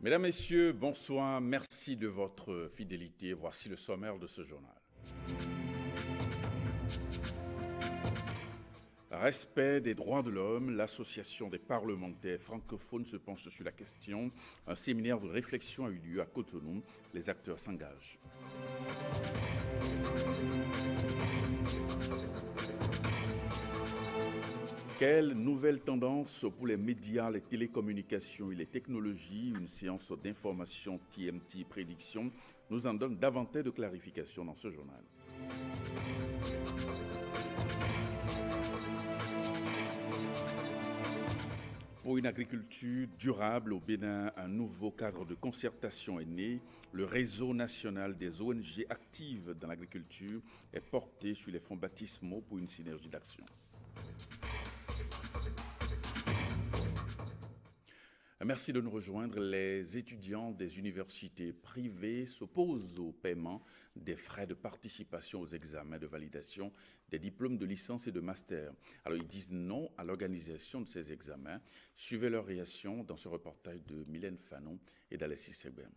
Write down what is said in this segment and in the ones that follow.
Mesdames, Messieurs, bonsoir. Merci de votre fidélité. Voici le sommaire de ce journal. Respect des droits de l'homme, l'association des parlementaires francophones se penche sur la question. Un séminaire de réflexion a eu lieu à Cotonou. Les acteurs s'engagent. Quelle nouvelle tendance pour les médias, les télécommunications et les technologies? Une séance d'information TMT Prédiction nous en donne davantage de clarifications dans ce journal. Pour une agriculture durable au Bénin, un nouveau cadre de concertation est né. Le réseau national des ONG actives dans l'agriculture est porté sur les fonds baptismaux pour une synergie d'action. Merci de nous rejoindre. Les étudiants des universités privées s'opposent au paiement des frais de participation aux examens de validation des diplômes de licence et de master. Alors, ils disent non à l'organisation de ces examens. Suivez leur réaction dans ce reportage de Mylène Fanon et d'Alexis Sebem.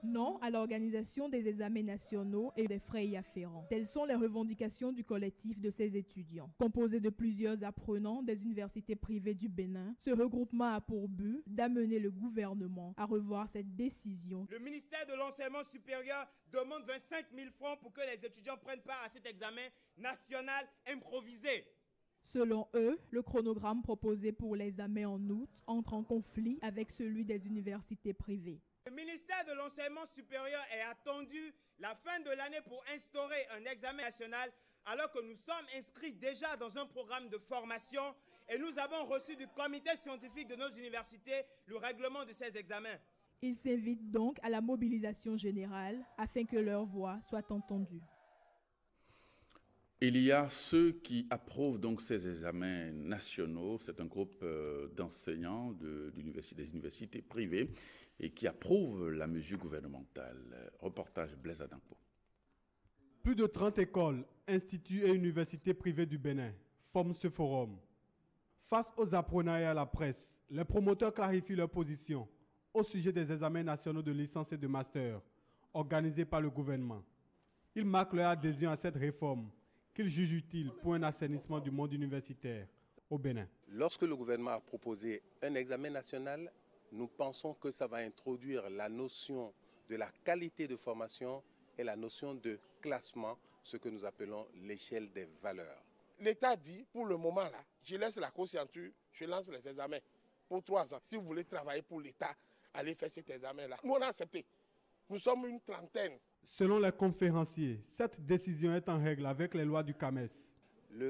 Non à l'organisation des examens nationaux et des frais y afférents. Telles sont les revendications du collectif de ces étudiants. Composé de plusieurs apprenants des universités privées du Bénin, ce regroupement a pour but d'amener le gouvernement à revoir cette décision. Le ministère de l'Enseignement supérieur demande 25 000 francs pour que les étudiants prennent part à cet examen national improvisé. Selon eux, le chronogramme proposé pour l'examen en août entre en conflit avec celui des universités privées. Le ministère de l'Enseignement supérieur est attendu la fin de l'année pour instaurer un examen national alors que nous sommes inscrits déjà dans un programme de formation et nous avons reçu du comité scientifique de nos universités le règlement de ces examens. Ils s'invitent donc à la mobilisation générale afin que leur voix soit entendue. Il y a ceux qui approuvent donc ces examens nationaux. C'est un groupe d'enseignants des universités privées et qui approuvent la mesure gouvernementale. Reportage Blaise Adampo. Plus de 30 écoles, instituts et universités privées du Bénin forment ce forum. Face aux apprenants et à la presse, les promoteurs clarifient leur position au sujet des examens nationaux de licence et de master organisés par le gouvernement. Ils marquent leur adhésion à cette réforme qu'ils jugent utile pour un assainissement du monde universitaire au Bénin. Lorsque le gouvernement a proposé un examen national, nous pensons que ça va introduire la notion de la qualité de formation et la notion de classement, ce que nous appelons l'échelle des valeurs. L'État dit, pour le moment là, je laisse la conscienture, je lance les examens pour 3 ans. Si vous voulez travailler pour l'État, allez faire cet examen-là. Nous on a accepté. Nous sommes une trentaine. Selon les conférenciers, cette décision est en règle avec les lois du CAMES.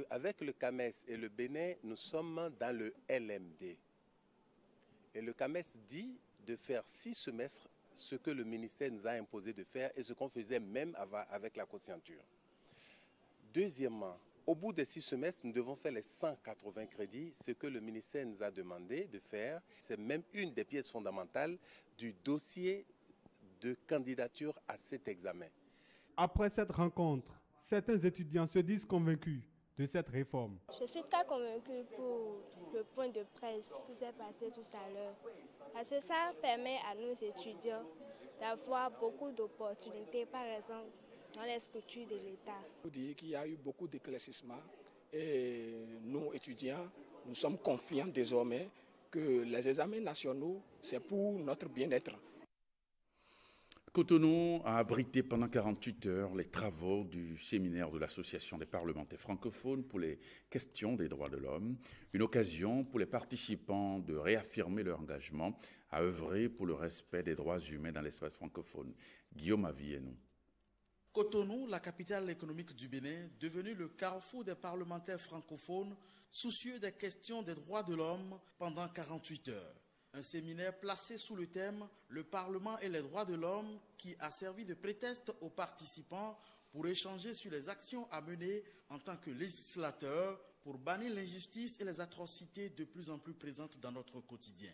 Avec le CAMES et le Bénin, nous sommes dans le LMD. Et le CAMES dit de faire 6 semestres, ce que le ministère nous a imposé de faire et ce qu'on faisait même avec la conscienture. Deuxièmement, au bout des 6 semestres, nous devons faire les 180 crédits, ce que le ministère nous a demandé de faire. C'est même une des pièces fondamentales du dossier de candidature à cet examen. Après cette rencontre, certains étudiants se disent convaincus de cette réforme. Je suis très convaincue pour le point de presse qui s'est passé tout à l'heure. Parce que ça permet à nos étudiants d'avoir beaucoup d'opportunités, par exemple, dans les structures de l'État. Je dis qu'il y a eu beaucoup d'éclaircissements et nous, étudiants, nous sommes confiants désormais que les examens nationaux, c'est pour notre bien-être. Cotonou a abrité pendant 48 heures les travaux du séminaire de l'Association des parlementaires francophones pour les questions des droits de l'homme, une occasion pour les participants de réaffirmer leur engagement à œuvrer pour le respect des droits humains dans l'espace francophone. Guillaume Avienou. Cotonou, la capitale économique du Bénin, devenue le carrefour des parlementaires francophones soucieux des questions des droits de l'homme pendant 48 heures. Un séminaire placé sous le thème « Le Parlement et les droits de l'homme » qui a servi de prétexte aux participants pour échanger sur les actions à mener en tant que législateurs pour bannir l'injustice et les atrocités de plus en plus présentes dans notre quotidien.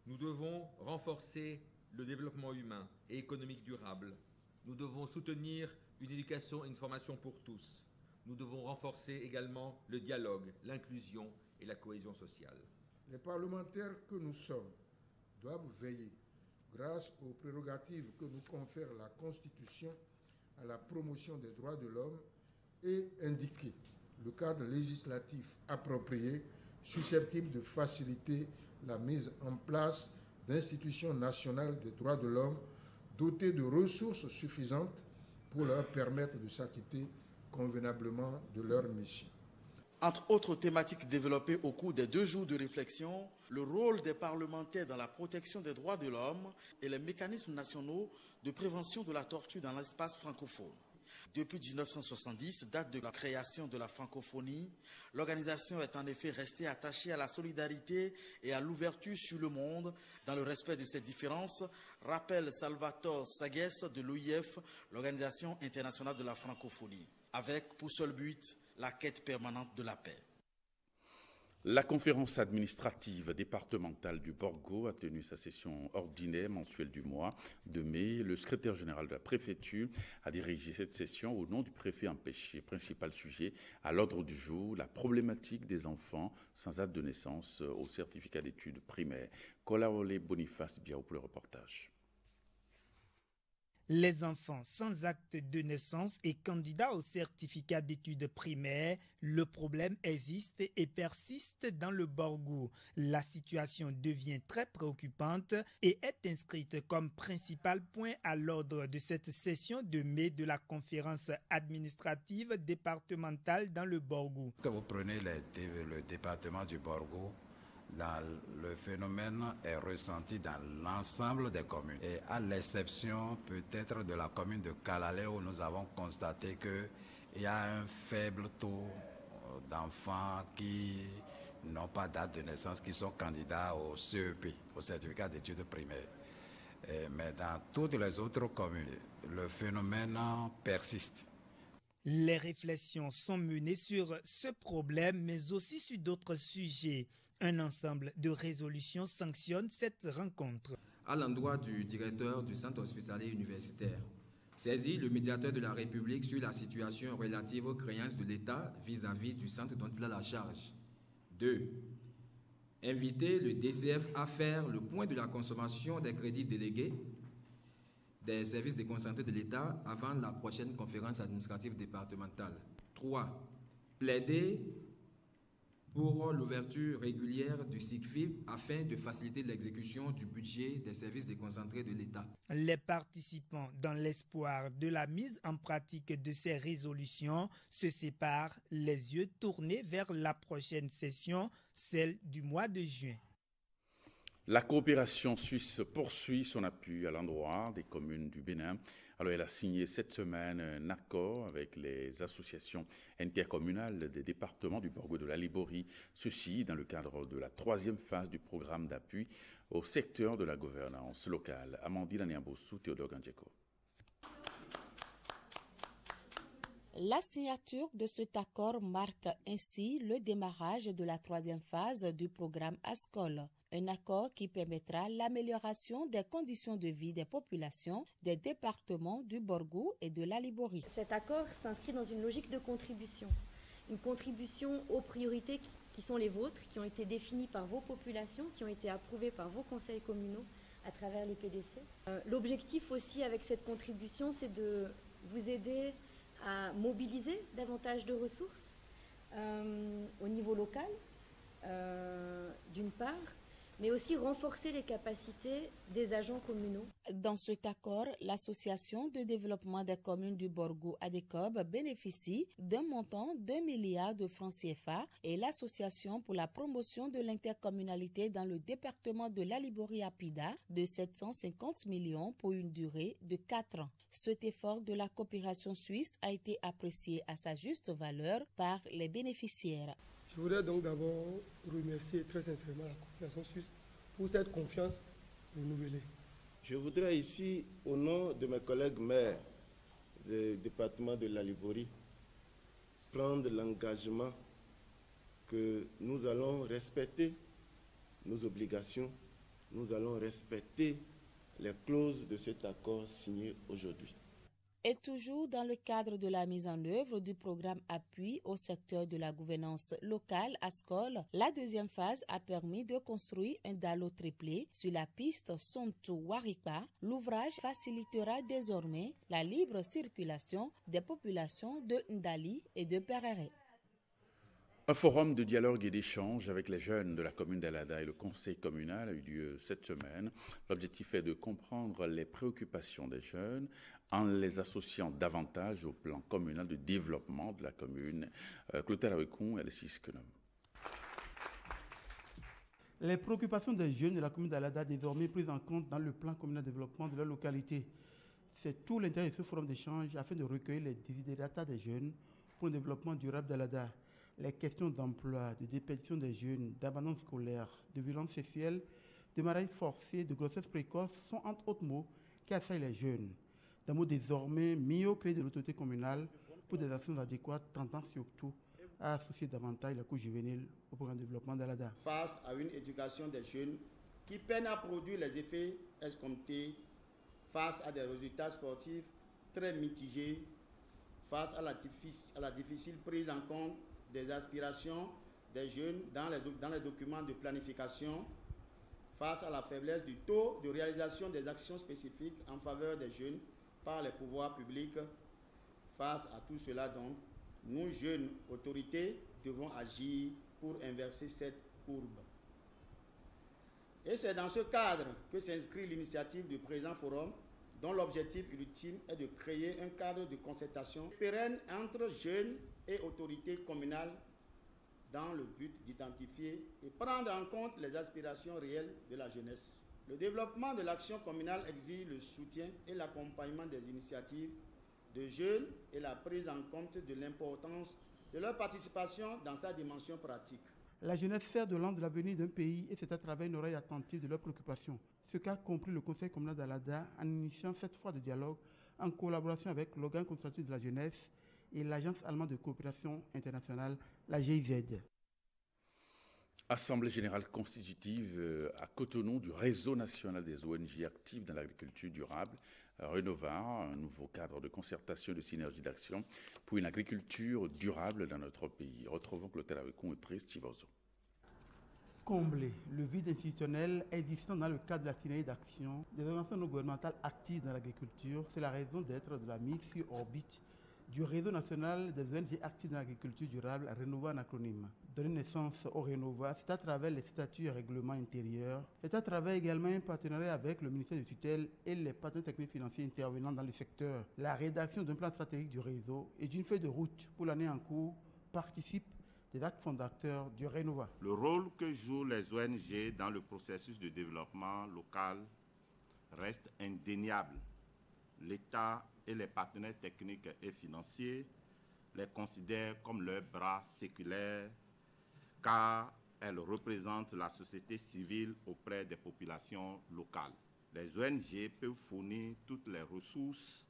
Nous devons renforcer le développement humain et économique durable. Nous devons soutenir une éducation et une formation pour tous. Nous devons renforcer également le dialogue, l'inclusion et la cohésion sociale. Les parlementaires que nous sommes doivent veiller grâce aux prérogatives que nous confère la Constitution à la promotion des droits de l'homme et indiquer le cadre législatif approprié susceptible de faciliter la mise en place d'institutions nationales des droits de l'homme dotées de ressources suffisantes pour leur permettre de s'acquitter convenablement de leur mission. Entre autres thématiques développées au cours des 2 jours de réflexion, le rôle des parlementaires dans la protection des droits de l'homme et les mécanismes nationaux de prévention de la torture dans l'espace francophone. Depuis 1970, date de la création de la francophonie, l'organisation est en effet restée attachée à la solidarité et à l'ouverture sur le monde dans le respect de ses différences, rappelle Salvatore Sagès de l'OIF, l'Organisation internationale de la francophonie, avec pour seul but la quête permanente de la paix. La conférence administrative départementale du Borgo a tenu sa session ordinaire mensuelle du mois de mai. Le secrétaire général de la préfecture a dirigé cette session au nom du préfet empêché. Principal sujet à l'ordre du jour, la problématique des enfants sans date de naissance au certificat d'études primaires. Kolaole Boniface Biao pour le reportage. Les enfants sans acte de naissance et candidats au certificat d'études primaires, le problème existe et persiste dans le Borgo. La situation devient très préoccupante et est inscrite comme principal point à l'ordre de cette session de mai de la conférence administrative départementale dans le Borgo. Quand vous prenez le département du Borgo, le phénomène est ressenti dans l'ensemble des communes. Et à l'exception peut-être de la commune de Kalalé où nous avons constaté qu'il y a un faible taux d'enfants qui n'ont pas date de naissance, qui sont candidats au CEP, au certificat d'études primaires. Mais dans toutes les autres communes, le phénomène persiste. Les réflexions sont menées sur ce problème, mais aussi sur d'autres sujets. Un ensemble de résolutions sanctionne cette rencontre. À l'endroit du directeur du centre hospitalier universitaire, saisit le médiateur de la République sur la situation relative aux créances de l'État vis-à-vis du centre dont il a la charge. 2. Inviter le DCF à faire le point de la consommation des crédits délégués des services déconcentrés de l'État avant la prochaine conférence administrative départementale. 3. Plaider pour l'ouverture régulière du SICFIP afin de faciliter l'exécution du budget des services déconcentrés de l'État. Les participants, dans l'espoir de la mise en pratique de ces résolutions, se séparent, les yeux tournés vers la prochaine session, celle du mois de juin. La coopération suisse poursuit son appui à l'endroit des communes du Bénin. Alors, elle a signé cette semaine un accord avec les associations intercommunales des départements du Borgo de la Liborie. Ceci dans le cadre de la 3e phase du programme d'appui au secteur de la gouvernance locale. Amandine Aniambossou, Théodore Gandjeko. La signature de cet accord marque ainsi le démarrage de la 3e phase du programme ASCOL. Un accord qui permettra l'amélioration des conditions de vie des populations des départements du Borgo et de la Liborie. Cet accord s'inscrit dans une logique de contribution. Une contribution aux priorités qui sont les vôtres, qui ont été définies par vos populations, qui ont été approuvées par vos conseils communaux à travers les PDC. L'objectif aussi avec cette contribution, c'est de vous aider à mobiliser davantage de ressources au niveau local, d'une part, mais aussi renforcer les capacités des agents communaux. Dans cet accord, l'Association de développement des communes du Borgo ADECOB bénéficie d'un montant d'1 milliard de francs CFA et l'Association pour la promotion de l'intercommunalité dans le département de la Liborie APIDA de 750 millions pour une durée de 4 ans. Cet effort de la coopération suisse a été apprécié à sa juste valeur par les bénéficiaires. Je voudrais donc d'abord remercier très sincèrement la coopération suisse pour cette confiance renouvelée. Je voudrais ici, au nom de mes collègues maires du département de la Liborie, prendre l'engagement que nous allons respecter nos obligations, nous allons respecter les clauses de cet accord signé aujourd'hui. Et toujours dans le cadre de la mise en œuvre du programme Appui au secteur de la gouvernance locale ASCOL, la deuxième phase a permis de construire un dallo triplé sur la piste Sonto-Waripa. L'ouvrage facilitera désormais la libre circulation des populations de Ndali et de Perere. Un forum de dialogue et d'échange avec les jeunes de la commune d'Alada et le conseil communal a eu lieu cette semaine. L'objectif est de comprendre les préoccupations des jeunes en les associant davantage au plan communal de développement de la commune. Clotaire Awekon et Alexis Kenom. Les préoccupations des jeunes de la commune d'Alada désormais prises en compte dans le plan communal de développement de leur localité. C'est tout l'intérêt de ce forum d'échange afin de recueillir les desiderata des jeunes pour le développement durable d'Alada. Les questions d'emploi, de déperdition des jeunes, d'abandon scolaire, de violences sexuelles, de mariage forcé, de grossesse précoce sont entre autres mots qui assaillent les jeunes. Des mots désormais mis au crédit de l'autorité communale pour des actions adéquates tendant surtout à associer davantage la couche juvénile au programme de développement d'Alada. Face à une éducation des jeunes qui peine à produire les effets escomptés, face à des résultats sportifs très mitigés, face à la difficile prise en compte des aspirations des jeunes dans les documents de planification, face à la faiblesse du taux de réalisation des actions spécifiques en faveur des jeunes par les pouvoirs publics. Face à tout cela, donc, nous, jeunes autorités, devons agir pour inverser cette courbe. Et c'est dans ce cadre que s'inscrit l'initiative du présent forum, dont l'objectif ultime est de créer un cadre de concertation pérenne entre jeunes et autorités communales dans le but d'identifier et prendre en compte les aspirations réelles de la jeunesse. Le développement de l'action communale exige le soutien et l'accompagnement des initiatives de jeunes et la prise en compte de l'importance de leur participation dans sa dimension pratique. La jeunesse fer de l'an de l'avenir d'un pays et c'est à travers une oreille attentive de leurs préoccupations. Ce qu'a compris le conseil communal d'Alada en initiant cette fois de dialogue en collaboration avec l'organe consultatif de la jeunesse et l'agence allemande de coopération internationale, la GIZ. Assemblée générale constitutive à Cotonou du réseau national des ONG actives dans l'agriculture durable, Renova, un nouveau cadre de concertation et de synergie d'action pour une agriculture durable dans notre pays. Retrouvons Clotaire Awekon et Pris Tivozo. Combler le vide institutionnel existant dans le cadre de la synergie d'action des organisations non gouvernementales actives dans l'agriculture, c'est la raison d'être de la mise sur orbite du réseau national des ONG actives dans l'agriculture durable, Renova en acronyme. Donner naissance au Renova, c'est à travers les statuts et règlements intérieurs, c'est à travers également un partenariat avec le ministère de tutelle et les partenaires techniques financiers intervenant dans le secteur. La rédaction d'un plan stratégique du réseau et d'une feuille de route pour l'année en cours participe des actes fondateurs du Renova. Le rôle que jouent les ONG dans le processus de développement local reste indéniable. L'État et les partenaires techniques et financiers les considèrent comme leurs bras séculaires car elles représentent la société civile auprès des populations locales. Les ONG peuvent fournir toutes les ressources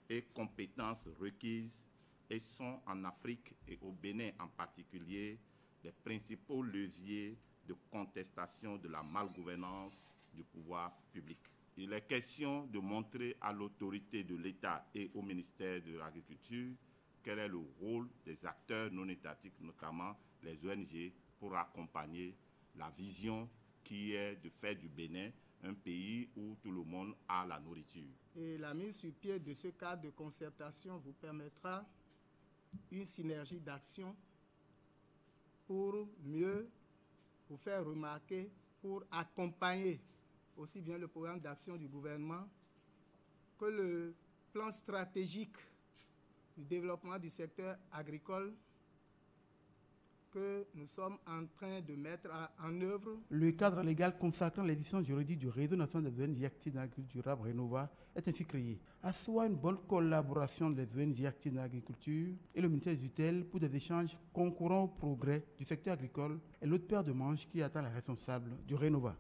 et compétences requises et sont en Afrique et au Bénin en particulier les principaux leviers de contestation de la malgouvernance du pouvoir public. Il est question de montrer à l'autorité de l'État et au ministère de l'Agriculture quel est le rôle des acteurs non étatiques, notamment les ONG, pour accompagner la vision qui est de faire du Bénin un pays où tout le monde a la nourriture. Et la mise sur pied de ce cadre de concertation vous permettra une synergie d'action pour mieux vous faire remarquer, pour accompagner aussi bien le programme d'action du gouvernement que le plan stratégique du développement du secteur agricole que nous sommes en train de mettre en œuvre. Le cadre légal consacrant l'existence juridique du réseau national des ONG actives dans l'agriculture durable Renova est ainsi créé. À soi une bonne collaboration des ONG actives dans l'agriculture et le ministère du tutelle pour des échanges concourant au progrès du secteur agricole et l'autre paire de manches qui attend les responsables du Renova.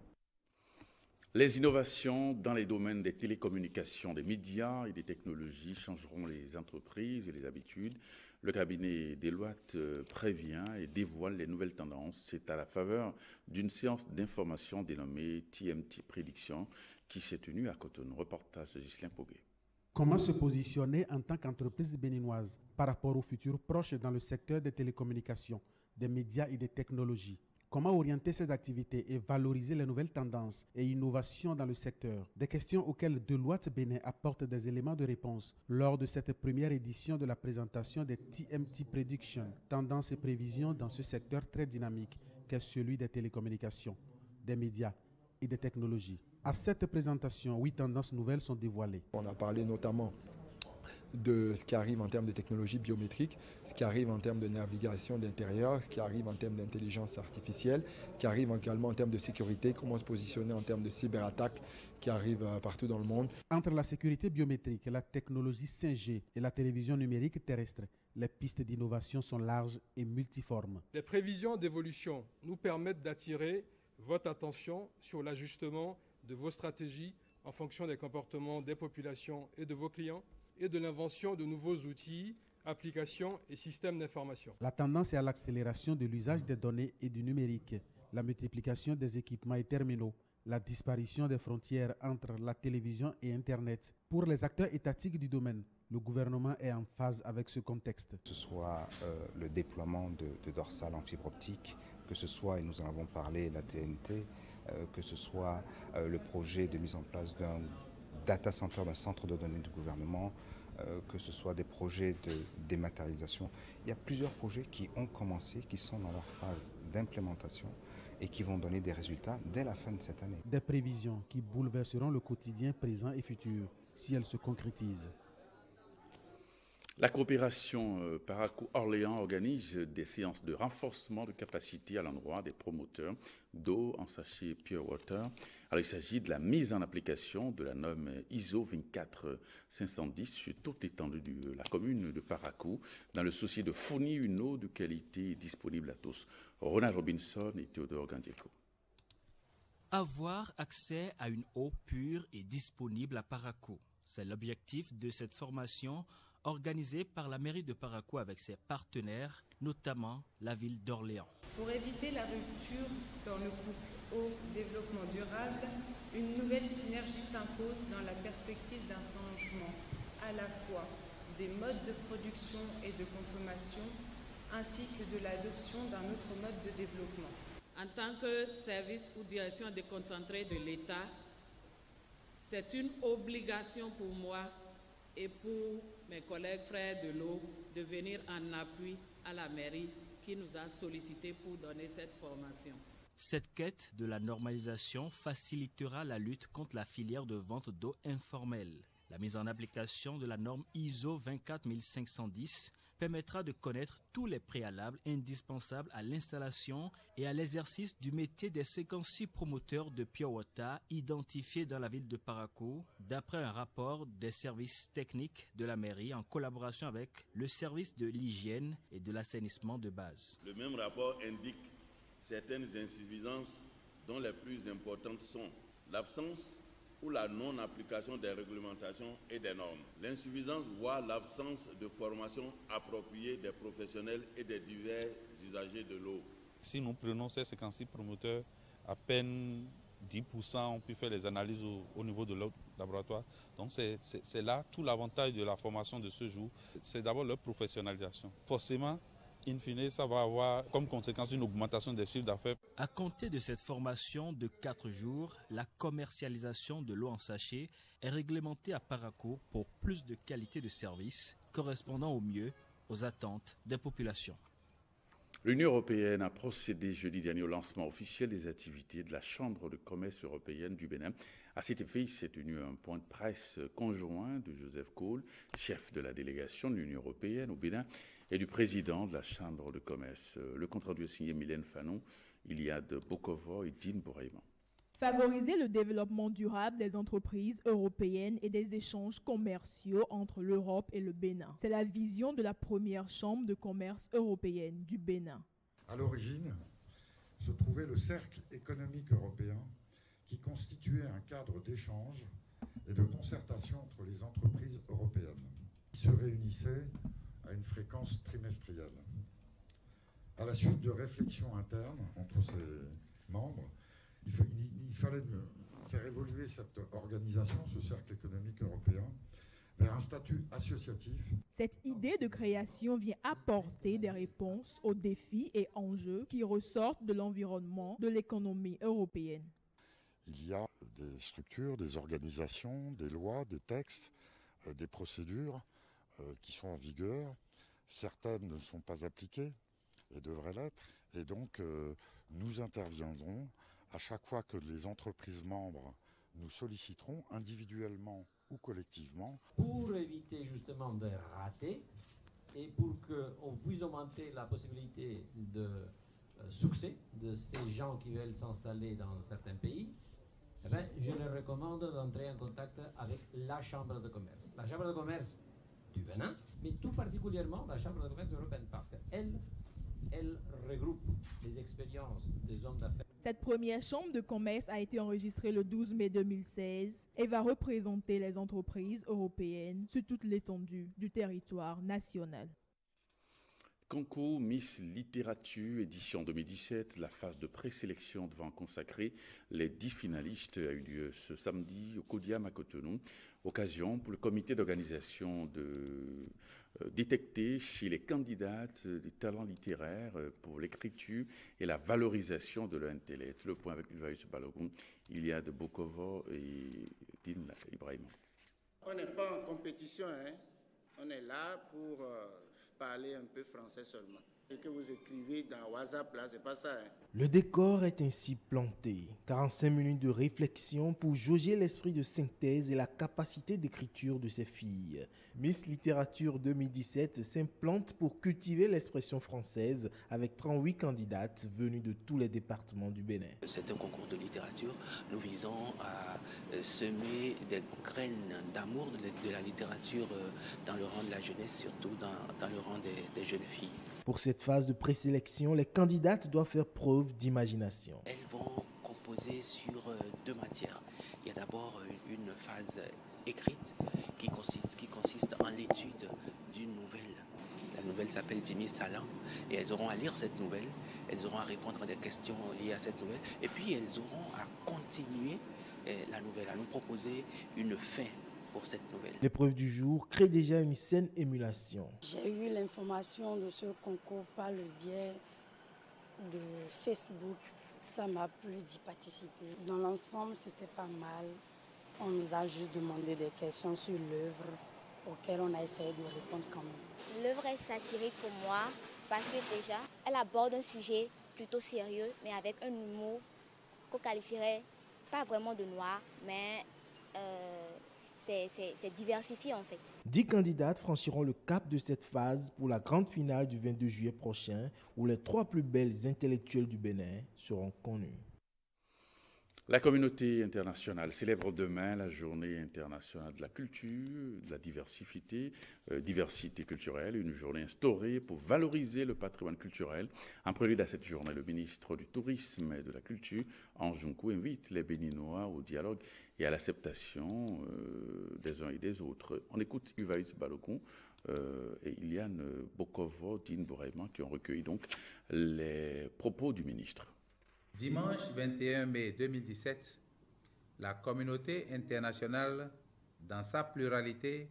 Les innovations dans les domaines des télécommunications, des médias et des technologies changeront les entreprises et les habitudes. Le cabinet Deloitte prévient et dévoile les nouvelles tendances. C'est à la faveur d'une séance d'information dénommée TMT Prédiction qui s'est tenue à Cotonou. Reportage de Ghislain Poguet. Comment se positionner en tant qu'entreprise béninoise par rapport aux futurs proches dans le secteur des télécommunications, des médias et des technologies? Comment orienter ces activités et valoriser les nouvelles tendances et innovations dans le secteur? Des questions auxquelles Deloitte Bénin apporte des éléments de réponse lors de cette première édition de la présentation des TMT Prediction, tendances et prévisions dans ce secteur très dynamique qu'est celui des télécommunications, des médias et des technologies. À cette présentation, 8 tendances nouvelles sont dévoilées. On a parlé notamment de ce qui arrive en termes de technologie biométrique, ce qui arrive en termes de navigation d'intérieur, ce qui arrive en termes d'intelligence artificielle, ce qui arrive également en termes de sécurité, comment se positionner en termes de cyberattaques qui arrivent partout dans le monde. Entre la sécurité biométrique, la technologie 5G et la télévision numérique terrestre, les pistes d'innovation sont larges et multiformes. Les prévisions d'évolution nous permettent d'attirer votre attention sur l'ajustement de vos stratégies en fonction des comportements des populations et de vos clients, et de l'invention de nouveaux outils, applications et systèmes d'information. La tendance est à l'accélération de l'usage des données et du numérique, la multiplication des équipements et terminaux, la disparition des frontières entre la télévision et Internet. Pour les acteurs étatiques du domaine, le gouvernement est en phase avec ce contexte. Que ce soit le déploiement de dorsales en fibre optique, que ce soit, et nous en avons parlé, la TNT, que ce soit le projet de mise en place d'un data center, d'un centre de données du gouvernement, que ce soit des projets de dématérialisation. Il y a plusieurs projets qui ont commencé, qui sont dans leur phase d'implémentation et qui vont donner des résultats dès la fin de cette année. Des prévisions qui bouleverseront le quotidien présent et futur si elles se concrétisent. La coopération Paracou-Orléans organise des séances de renforcement de capacité à l'endroit des promoteurs d'eau en sachet Pure Water. Alors, il s'agit de la mise en application de la norme ISO 24510 sur toute l'étendue de la commune de Paracou, dans le souci de fournir une eau de qualité disponible à tous. Ronald Robinson et Théodore Gandieko. Avoir accès à une eau pure et disponible à Paracou, c'est l'objectif de cette formation organisée par la mairie de Paracou avec ses partenaires, notamment la ville d'Orléans. Pour éviter la rupture dans le couple eau-développement durable, une nouvelle synergie s'impose dans la perspective d'un changement à la fois des modes de production et de consommation, ainsi que de l'adoption d'un autre mode de développement. En tant que service ou direction déconcentrée de l'État, c'est une obligation pour moi et pour mes collègues frères de l'eau de venir en appui à la mairie qui nous a sollicité pour donner cette formation. Cette quête de la normalisation facilitera la lutte contre la filière de vente d'eau informelle. La mise en application de la norme ISO 24510 permettra de connaître tous les préalables indispensables à l'installation et à l'exercice du métier des 56 promoteurs de Pure Water identifiés dans la ville de Paracou, d'après un rapport des services techniques de la mairie en collaboration avec le service de l'hygiène et de l'assainissement de base. Le même rapport indique certaines insuffisances dont les plus importantes sont l'absence ou la non-application des réglementations et des normes. L'insuffisance voire l'absence de formation appropriée des professionnels et des divers usagers de l'eau. Si nous prenons ces 56 promoteurs, à peine 10% ont pu faire les analyses au niveau de leur laboratoire. Donc c'est là tout l'avantage de la formation de ce jour. C'est d'abord leur professionnalisation. Forcément, in fine, ça va avoir comme conséquence une augmentation des chiffres d'affaires. À compter de cette formation de 4 jours, la commercialisation de l'eau en sachet est réglementée à Paracou pour plus de qualité de service, correspondant au mieux aux attentes des populations. L'Union européenne a procédé jeudi dernier au lancement officiel des activités de la Chambre de commerce européenne du Bénin. À cet effet, il s'est tenu un point de presse conjoint de Joseph Kohl, chef de la délégation de l'Union européenne au Bénin, et du président de la Chambre de commerce. Le compte-rendu est signé Mylène Fanon, Iliad Bokovo et Dean Bourayman. Favoriser le développement durable des entreprises européennes et des échanges commerciaux entre l'Europe et le Bénin. C'est la vision de la première chambre de commerce européenne du Bénin. À l'origine, se trouvait le Cercle économique européen qui constituait un cadre d'échange et de concertation entre les entreprises européennes qui se réunissaient à une fréquence trimestrielle. À la suite de réflexions internes entre ses membres, il fallait faire évoluer cette organisation, ce cercle économique européen, vers un statut associatif. Cette idée de création vient apporter des réponses aux défis et enjeux qui ressortent de l'environnement de l'économie européenne. Il y a des structures, des organisations, des lois, des textes, des procédures qui sont en vigueur. Certaines ne sont pas appliquées et devraient l'être. Et donc, nous interviendrons à chaque fois que les entreprises membres nous solliciteront, individuellement ou collectivement. Pour éviter justement de rater et pour qu'on puisse augmenter la possibilité de succès de ces gens qui veulent s'installer dans certains pays, eh bien, je leur recommande d'entrer en contact avec la Chambre de commerce. La Chambre de commerce du Bénin, mais tout particulièrement la Chambre de commerce européenne, parce qu'elle regroupe les expériences des hommes d'affaires. Cette première chambre de commerce a été enregistrée le 12 mai 2016 et va représenter les entreprises européennes sur toute l'étendue du territoire national. Concours Miss Littérature édition 2017, la phase de présélection devant consacrer les 10 finalistes a eu lieu ce samedi au Kodiam à Cotonou. Occasion pour le comité d'organisation de détecter chez les candidates des talents littéraires pour l'écriture et la valorisation de leur intellect. Le point avec Uvaïs Balogun, Iliad Bokovo et Din Ibrahim. On n'est pas en compétition, hein? On est là pour parler un peu français seulement. Ce que vous écrivez dans WhatsApp, là, c'est pas ça. Hein? Le décor est ainsi planté. 45 minutes de réflexion pour jauger l'esprit de synthèse et la capacité d'écriture de ces filles. Miss Littérature 2017 s'implante pour cultiver l'expression française avec 38 candidates venues de tous les départements du Bénin. C'est un concours de littérature. Nous visons à semer des graines d'amour de la littérature dans le rang de la jeunesse, surtout dans le rang des jeunes filles. Pour cette phase de présélection, les candidates doivent faire preuve d'imagination. Elles vont composer sur 2 matières. Il y a d'abord une phase écrite qui consiste en l'étude d'une nouvelle. La nouvelle s'appelle Jimmy Salan et elles auront à lire cette nouvelle, elles auront à répondre à des questions liées à cette nouvelle et puis elles auront à continuer la nouvelle, à nous proposer une fin pour cette nouvelle. L'épreuve du jour crée déjà une saine émulation. J'ai eu l'information de ce concours par le biais de Facebook. Ça m'a plu d'y participer. Dans l'ensemble, c'était pas mal. On nous a juste demandé des questions sur l'œuvre auxquelles on a essayé de répondre quand même. L'œuvre est satirique pour moi parce que déjà, elle aborde un sujet plutôt sérieux, mais avec un humour qu'on qualifierait pas vraiment de noir, mais c'est diversifié en fait. 10 candidates franchiront le cap de cette phase pour la grande finale du 22 juillet prochain où les 3 plus belles intellectuelles du Bénin seront connues. La communauté internationale célèbre demain la journée internationale de la culture, de la diversité culturelle, une journée instaurée pour valoriser le patrimoine culturel. En prélude à cette journée, le ministre du Tourisme et de la Culture, Ange Junkou, invite les Béninois au dialogue et à l'acceptation des uns et des autres. On écoute Uvaïs Balogun et Iliane Bokovo, Din Bouraïman, qui ont recueilli donc les propos du ministre. Dimanche 21 mai 2017, la communauté internationale, dans sa pluralité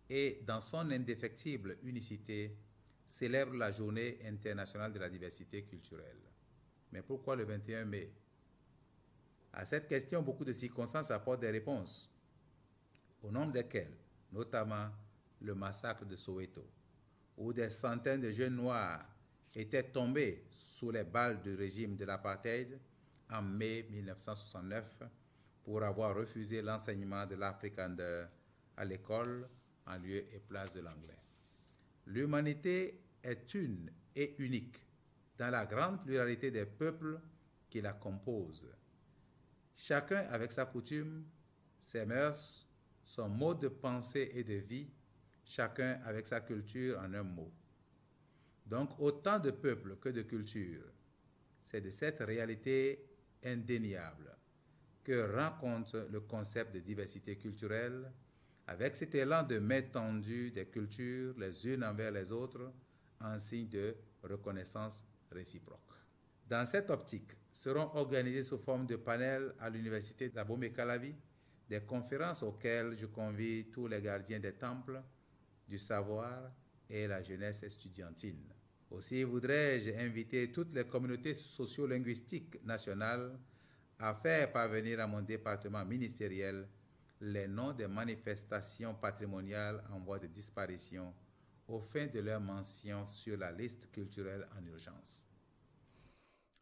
et dans son indéfectible unicité, célèbre la Journée internationale de la diversité culturelle. Mais pourquoi le 21 mai? À cette question, beaucoup de circonstances apportent des réponses, au nombre desquelles, notamment le massacre de Soweto, où des centaines de jeunes noirs étaient tombés sous les balles du régime de l'apartheid en mai 1969 pour avoir refusé l'enseignement de l'Afrikaner à l'école en lieu et place de l'anglais. L'humanité est une et unique dans la grande pluralité des peuples qui la composent. Chacun avec sa coutume, ses mœurs, son mode de pensée et de vie, chacun avec sa culture en un mot. Donc, autant de peuples que de cultures. C'est de cette réalité indéniable que rend compte le concept de diversité culturelle, avec cet élan de main tendue des cultures les unes envers les autres, en signe de reconnaissance réciproque. Dans cette optique, seront organisés sous forme de panels à l'université d'Abomey-Calavi des conférences auxquelles je convie tous les gardiens des temples, du savoir et la jeunesse estudiantine. Aussi voudrais-je inviter toutes les communautés sociolinguistiques nationales à faire parvenir à mon département ministériel les noms des manifestations patrimoniales en voie de disparition aux fins de leur mention sur la liste culturelle en urgence.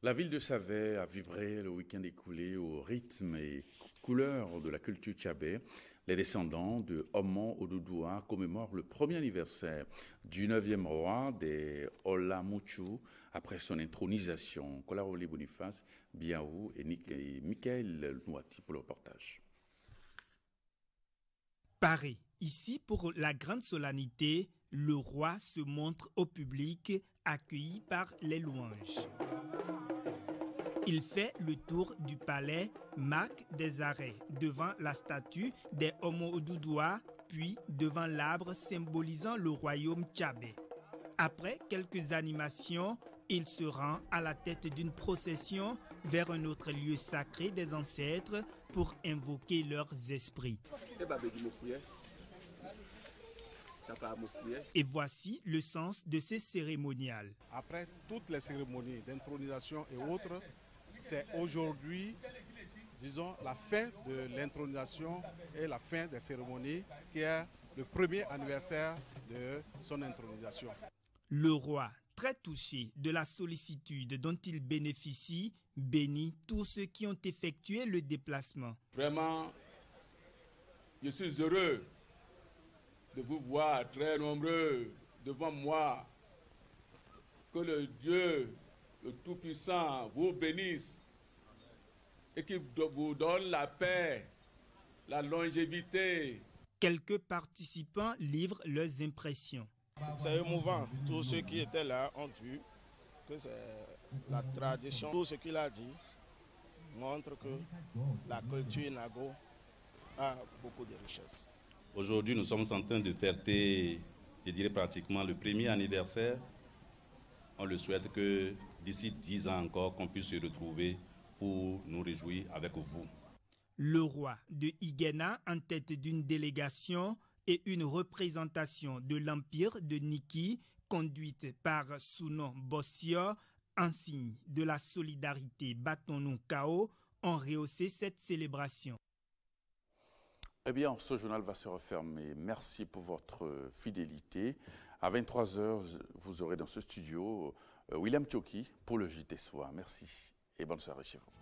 La ville de Savè a vibré le week-end écoulé au rythme et couleurs de la culture tchabé. Les descendants de Omo Oduduwa commémorent le premier anniversaire du 9e roi des Olamuchu après son intronisation. Kolaroli Boniface, Biaou et Michael Nouati pour le reportage. Paris, ici pour la grande solennité, le roi se montre au public accueilli par les louanges. Il fait le tour du palais, marque des arrêts devant la statue des Omo Oduduwa, puis devant l'arbre symbolisant le royaume tchabé. Après quelques animations, il se rend à la tête d'une procession vers un autre lieu sacré des ancêtres pour invoquer leurs esprits. Et voici le sens de ces cérémoniales. Après toutes les cérémonies d'intronisation et autres, c'est aujourd'hui, disons, la fin de l'intronisation et la fin des cérémonies qui est le premier anniversaire de son intronisation. Le roi, très touché de la sollicitude dont il bénéficie, bénit tous ceux qui ont effectué le déplacement. Vraiment, je suis heureux de vous voir très nombreux devant moi. Que le Dieu, le Tout-Puissant, vous bénisse et qu'il vous donne la paix, la longévité. Quelques participants livrent leurs impressions. C'est émouvant. Tous ceux qui étaient là ont vu que c'est la tradition. Tout ce qu'il a dit montre que la culture Nago a beaucoup de richesses. Aujourd'hui, nous sommes en train de fêter, je dirais pratiquement le premier anniversaire. On le souhaite que d'ici 10 ans encore, qu'on puisse se retrouver pour nous réjouir avec vous. Le roi de Iguéna en tête d'une délégation et une représentation de l'empire de Niki conduite par Sounon Bossio, en signe de la solidarité Bâton-nous Kao, ont rehaussé cette célébration. Eh bien, ce journal va se refermer. Merci pour votre fidélité. À 23h, vous aurez dans ce studio William Tchoki pour le JT Soir. Merci et bonne soirée chez vous.